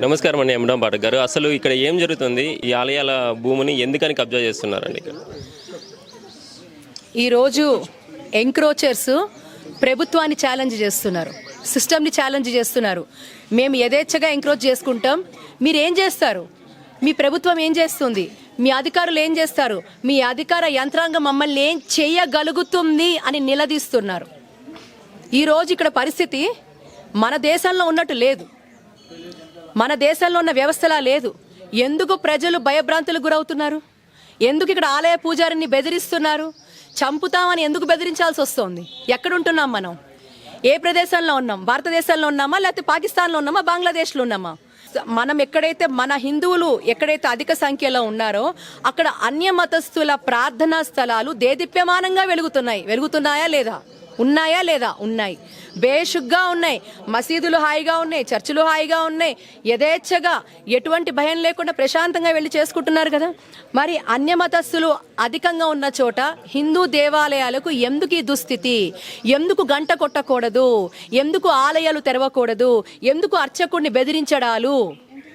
నమస్కారం అండి ఎమ్డం పాఠక్ గారు. అసలు ఇక్కడ ఏం జరుగుతుంది? ఈ ఆలయాల భూమిని ఎందుకని కబ్జా చేస్తున్నారండి ఇక్కడ? ఈరోజు ఎంక్రోచర్స్ ప్రభుత్వాన్ని ఛాలెంజ్ చేస్తున్నారు, సిస్టమ్ని ఛాలెంజ్ చేస్తున్నారు. మేము యథేచ్ఛగా ఎంక్రోచ్ చేసుకుంటాం, మీరు ఏం చేస్తారు? మీ ప్రభుత్వం ఏం చేస్తుంది? మీ అధికారులు ఏం చేస్తారు? మీ అధికార యంత్రాంగం మమ్మల్ని ఏం చేయగలుగుతుంది అని నిలదీస్తున్నారు. ఈరోజు ఇక్కడ పరిస్థితి మన దేశంలో ఉన్నట్టు లేదు, మన దేశంలో ఉన్న వ్యవస్థలా లేదు. ఎందుకు ప్రజలు భయభ్రాంతులకు గురవుతున్నారు? ఎందుకు ఇక్కడ ఆలయ పూజారిని బెదిరిస్తున్నారు? చంపుతామని ఎందుకు బెదిరించాల్సి వస్తుంది? ఎక్కడుంటున్నాం మనం? ఏ ప్రదేశంలో ఉన్నాం? భారతదేశంలో ఉన్నామా, లేకపోతే పాకిస్తాన్లో ఉన్నామా, బంగ్లాదేశ్లో ఉన్నామా? మనం ఎక్కడైతే మన హిందువులు ఎక్కడైతే అధిక సంఖ్యలో ఉన్నారో అక్కడ అన్య మతస్థుల ప్రార్థనా స్థలాలు దేదీప్యమానంగా వెలుగుతున్నాయా లేదా? ఉన్నాయా లేదా? ఉన్నాయి, బేషుగ్గా ఉన్నాయి. మసీదులు హాయిగా ఉన్నాయి, చర్చిలు హాయిగా ఉన్నాయి. యథేచ్ఛగా ఎటువంటి భయం లేకుండా ప్రశాంతంగా వెళ్ళి చేసుకుంటున్నారు కదా. మరి అన్యమతస్థులు అధికంగా ఉన్న చోట హిందూ దేవాలయాలకు ఎందుకు ఈ దుస్థితి? ఎందుకు గంట కొట్టకూడదు? ఎందుకు ఆలయాలు తెరవకూడదు? ఎందుకు అర్చకుడిని బెదిరించడాలు?